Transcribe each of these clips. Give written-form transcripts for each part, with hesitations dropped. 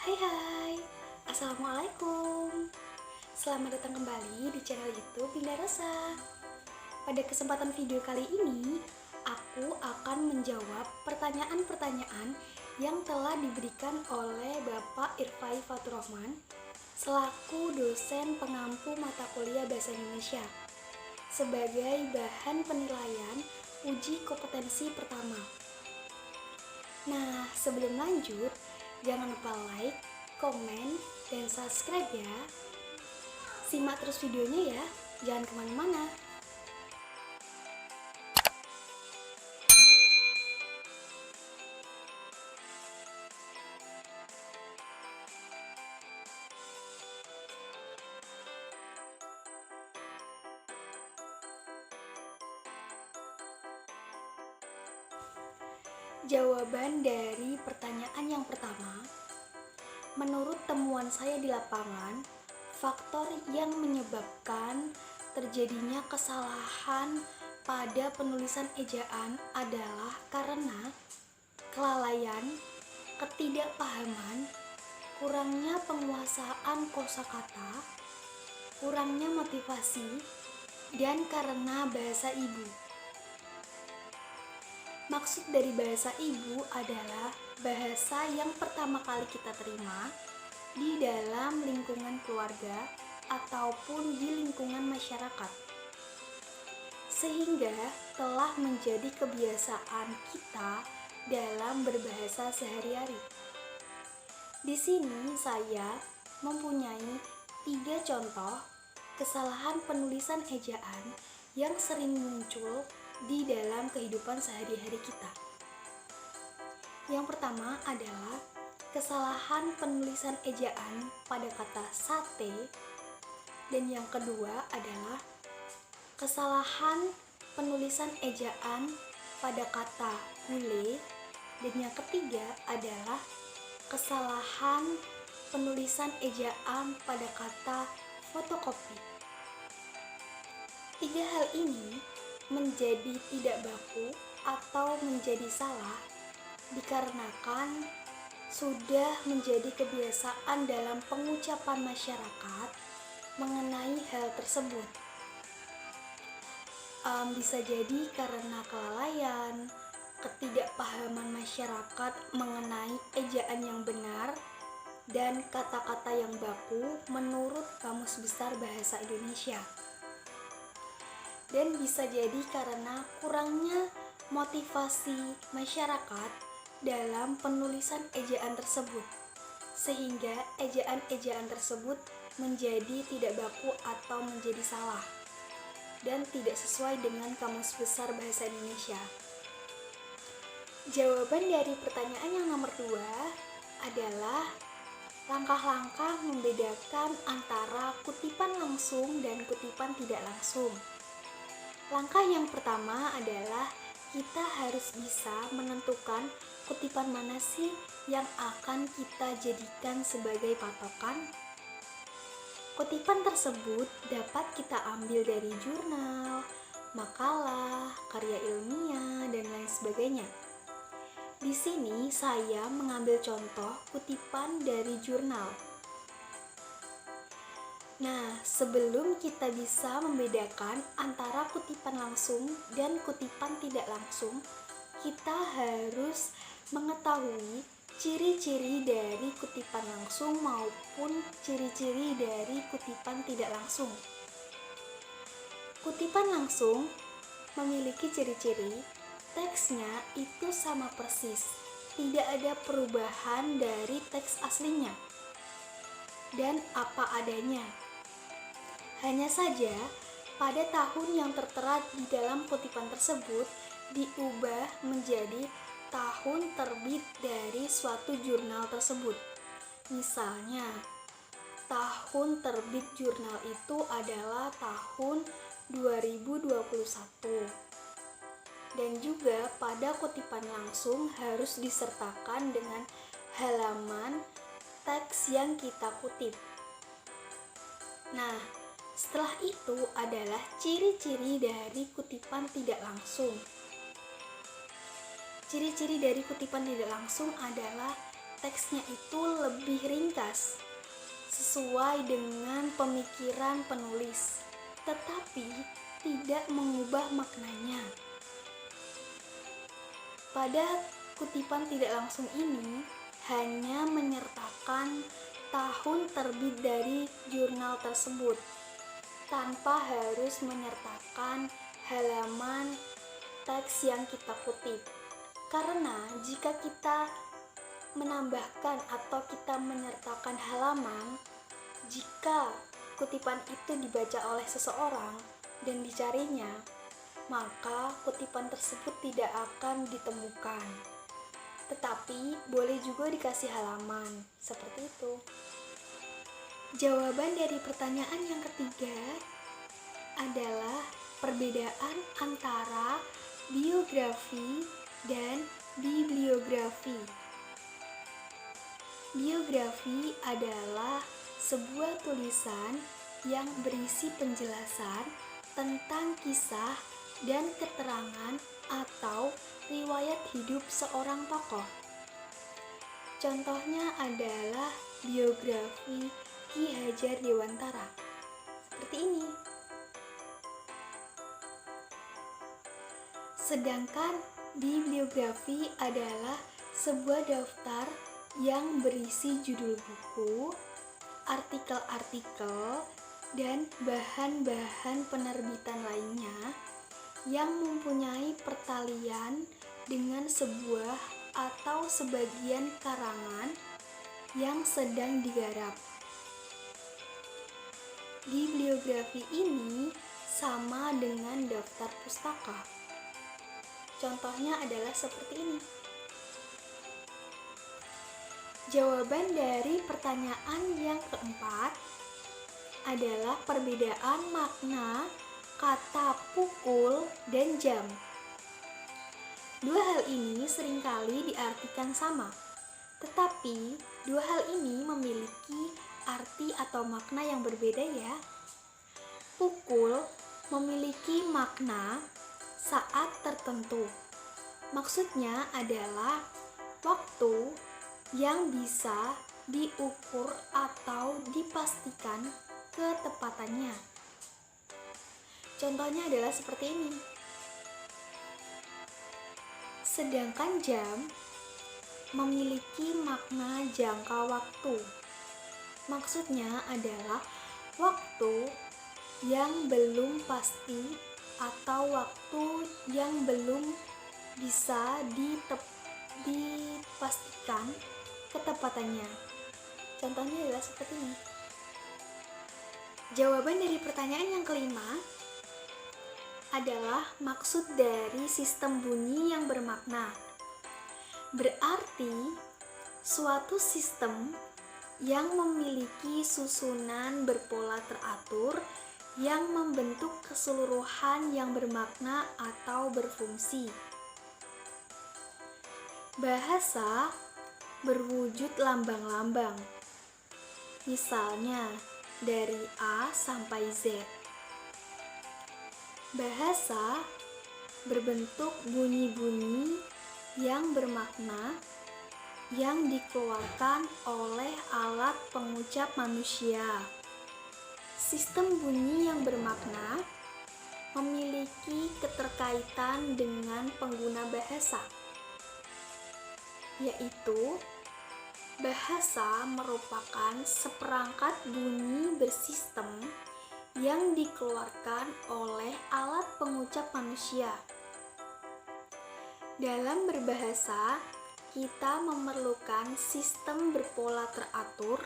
Hai, Assalamualaikum. Selamat datang kembali di channel YouTube Binda Rosa. Pada kesempatan video kali ini, aku akan menjawab pertanyaan-pertanyaan yang telah diberikan oleh Bapak Irfai Faturrahman selaku dosen pengampu mata kuliah Bahasa Indonesia sebagai bahan penilaian uji kompetensi pertama. Nah, sebelum lanjut, jangan lupa like, komen, dan subscribe ya. Simak terus videonya ya, jangan kemana-mana. Jawaban dari pertanyaan yang pertama, menurut temuan saya di lapangan, faktor yang menyebabkan terjadinya kesalahan pada penulisan ejaan adalah karena kelalaian, ketidakpahaman, kurangnya penguasaan kosakata, kurangnya motivasi, dan karena bahasa ibu. Maksud dari bahasa ibu adalah bahasa yang pertama kali kita terima di dalam lingkungan keluarga ataupun di lingkungan masyarakat, sehingga telah menjadi kebiasaan kita dalam berbahasa sehari-hari. Di sini saya mempunyai 3 contoh kesalahan penulisan ejaan yang sering muncul di dalam kehidupan sehari-hari kita. Yang pertama adalah kesalahan penulisan ejaan pada kata sate, dan yang kedua adalah kesalahan penulisan ejaan pada kata gule, dan yang ketiga adalah kesalahan penulisan ejaan pada kata fotokopi. 3 hal ini menjadi tidak baku atau menjadi salah dikarenakan sudah menjadi kebiasaan dalam pengucapan masyarakat mengenai hal tersebut. Bisa jadi karena kelalaian, ketidakpahaman masyarakat mengenai ejaan yang benar dan kata-kata yang baku menurut Kamus Besar Bahasa Indonesia. Dan bisa jadi karena kurangnya motivasi masyarakat dalam penulisan ejaan tersebut, sehingga ejaan-ejaan tersebut menjadi tidak baku atau menjadi salah dan tidak sesuai dengan Kamus Besar Bahasa Indonesia. Jawaban dari pertanyaan yang nomor 2 adalah langkah-langkah membedakan antara kutipan langsung dan kutipan tidak langsung. Langkah yang pertama adalah kita harus bisa menentukan kutipan mana sih yang akan kita jadikan sebagai patokan. Kutipan tersebut dapat kita ambil dari jurnal, makalah, karya ilmiah, dan lain sebagainya. Di sini saya mengambil contoh kutipan dari jurnal. Nah, sebelum kita bisa membedakan antara kutipan langsung dan kutipan tidak langsung, kita harus mengetahui ciri-ciri dari kutipan langsung maupun ciri-ciri dari kutipan tidak langsung. Kutipan langsung memiliki ciri-ciri teksnya itu sama persis, tidak ada perubahan dari teks aslinya dan apa adanya. Hanya saja, pada tahun yang tertera di dalam kutipan tersebut diubah menjadi tahun terbit dari suatu jurnal tersebut. Misalnya, tahun terbit jurnal itu adalah tahun 2021. Dan juga pada kutipan langsung harus disertakan dengan halaman teks yang kita kutip. Nah, setelah itu adalah ciri-ciri dari kutipan tidak langsung. Ciri-ciri dari kutipan tidak langsung adalah teksnya itu lebih ringkas, sesuai dengan pemikiran penulis, tetapi tidak mengubah maknanya. Pada kutipan tidak langsung ini hanya menyertakan tahun terbit dari jurnal tersebut, tanpa harus menyertakan halaman teks yang kita kutip. Karena jika kita menambahkan atau kita menyertakan halaman, jika kutipan itu dibaca oleh seseorang dan dicarinya, maka kutipan tersebut tidak akan ditemukan. Tetapi boleh juga dikasih halaman, seperti itu. Jawaban dari pertanyaan yang ketiga adalah perbedaan antara biografi dan bibliografi. Biografi adalah sebuah tulisan yang berisi penjelasan tentang kisah dan keterangan atau riwayat hidup seorang tokoh. Contohnya adalah biografi Ki Hajar Dewantara. Seperti ini. Sedangkan bibliografi adalah sebuah daftar yang berisi judul buku, artikel-artikel, dan bahan-bahan penerbitan lainnya yang mempunyai pertalian dengan sebuah atau sebagian karangan yang sedang digarap. Bibliografi ini sama dengan daftar pustaka. Contohnya adalah seperti ini. Jawaban dari pertanyaan yang keempat adalah perbedaan makna kata pukul dan jam. Dua hal ini seringkali diartikan sama, tetapi dua hal ini memiliki arti atau makna yang berbeda ya. Pukul memiliki makna saat tertentu. Maksudnya adalah waktu yang bisa diukur atau dipastikan ketepatannya. Contohnya adalah seperti ini. Sedangkan jam memiliki makna jangka waktu. Maksudnya adalah waktu yang belum pasti atau waktu yang belum bisa dipastikan ketepatannya. Contohnya adalah seperti ini. Jawaban dari pertanyaan yang kelima adalah maksud dari sistem bunyi yang bermakna. Berarti suatu sistem yang memiliki susunan berpola teratur yang membentuk keseluruhan yang bermakna atau berfungsi. Bahasa berwujud lambang-lambang. Misalnya dari A sampai Z. Bahasa berbentuk bunyi-bunyi yang bermakna yang dikeluarkan oleh alat pengucap manusia. Sistem bunyi yang bermakna memiliki keterkaitan dengan pengguna bahasa, yaitu bahasa merupakan seperangkat bunyi bersistem yang dikeluarkan oleh alat pengucap manusia. Dalam berbahasa, kita memerlukan sistem berpola teratur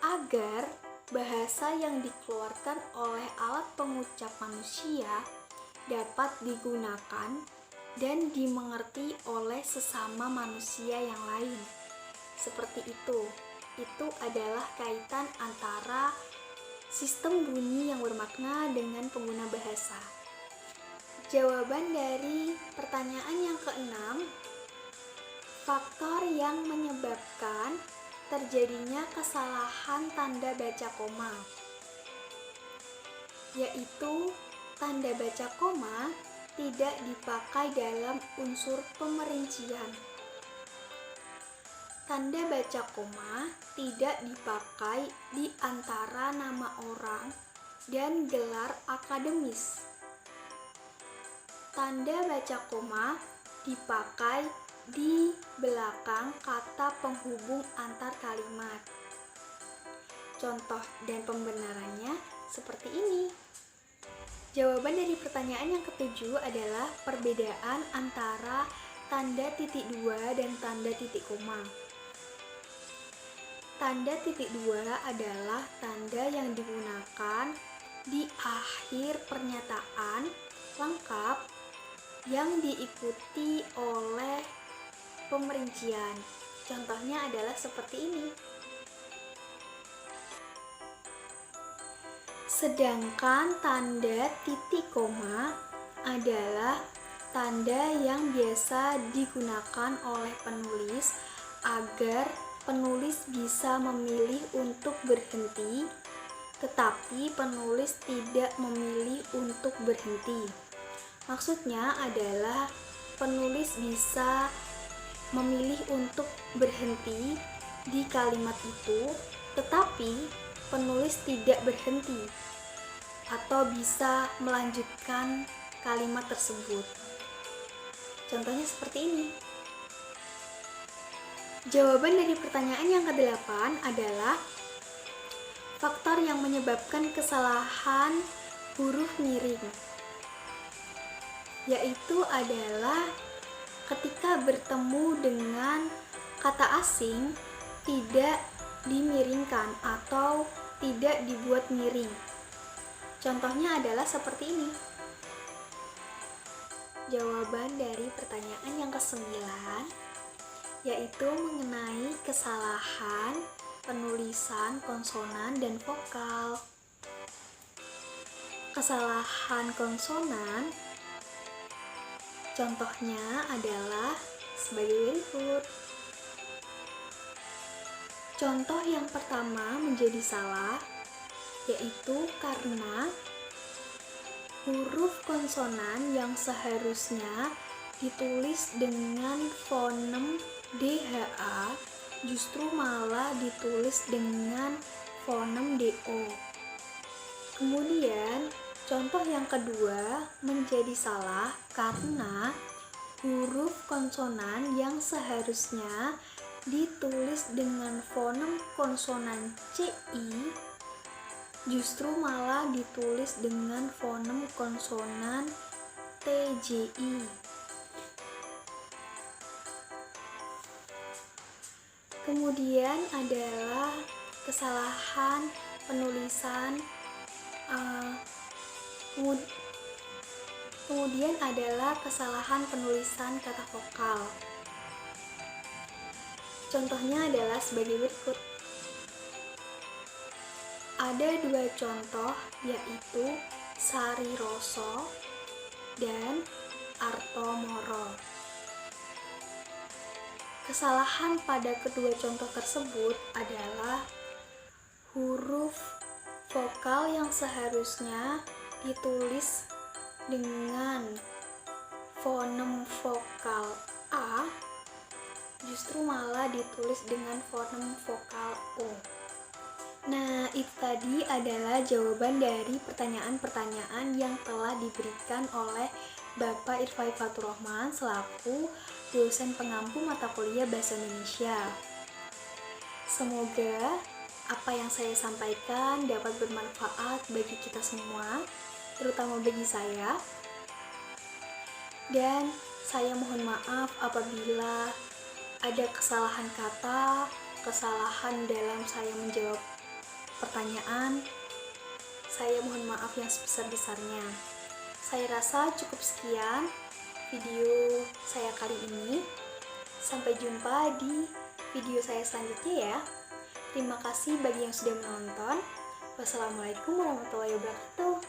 agar bahasa yang dikeluarkan oleh alat pengucap manusia dapat digunakan dan dimengerti oleh sesama manusia yang lain. Seperti itu adalah kaitan antara sistem bunyi yang bermakna dengan pengguna bahasa. Jawaban dari pertanyaan yang keenam, faktor yang menyebabkan terjadinya kesalahan tanda baca koma, yaitu tanda baca koma tidak dipakai dalam unsur pemerincian. Tanda baca koma tidak dipakai di antara nama orang dan gelar akademis. Tanda baca koma dipakai di belakang kata penghubung antar kalimat. Contoh dan pembenarannya seperti ini. Jawaban dari pertanyaan yang ketujuh adalah perbedaan antara tanda titik dua dan tanda titik koma. Tanda titik dua adalah tanda yang digunakan di akhir pernyataan lengkap yang diikuti oleh pemerincian. Contohnya adalah seperti ini. Sedangkan tanda titik koma adalah tanda yang biasa digunakan oleh penulis agar penulis bisa memilih untuk berhenti, tetapi penulis tidak memilih untuk berhenti. Maksudnya adalah penulis bisa memilih untuk berhenti di kalimat itu, tetapi penulis tidak berhenti atau bisa melanjutkan kalimat tersebut. Contohnya seperti ini. Jawaban dari pertanyaan yang ke-8 adalah faktor yang menyebabkan kesalahan huruf miring, yaitu adalah ketika bertemu dengan kata asing tidak dimiringkan atau tidak dibuat miring. Contohnya adalah seperti ini. Jawaban dari pertanyaan yang ke-9 yaitu mengenai kesalahan penulisan konsonan dan vokal. Kesalahan konsonan contohnya adalah sebagai berikut. Contoh yang pertama menjadi salah, yaitu karena huruf konsonan yang seharusnya ditulis dengan fonem DHA justru malah ditulis dengan fonem DO. Kemudian, contoh yang kedua menjadi salah karena huruf konsonan yang seharusnya ditulis dengan fonem konsonan CI justru malah ditulis dengan fonem konsonan TJI. Kemudian adalah kesalahan penulisan kemudian adalah kesalahan penulisan kata vokal. Contohnya adalah sebagai berikut. Ada dua contoh, yaitu Sariroso dan Artomoro. Kesalahan pada kedua contoh tersebut adalah huruf vokal yang seharusnya ditulis dengan fonem vokal A justru malah ditulis dengan fonem vokal O. Nah, itu tadi adalah jawaban dari pertanyaan-pertanyaan yang telah diberikan oleh Bapak Irfai Fatur Rahman selaku dosen pengampu mata kuliah Bahasa Indonesia. Semoga apa yang saya sampaikan dapat bermanfaat bagi kita semua, terutama bagi saya. Dan saya mohon maaf apabila ada kesalahan kata, kesalahan dalam saya menjawab pertanyaan. Saya mohon maaf yang sebesar-besarnya. Saya rasa cukup sekian video saya kali ini. Sampai jumpa di video saya selanjutnya ya. Terima kasih bagi yang sudah menonton. Wassalamualaikum warahmatullahi wabarakatuh.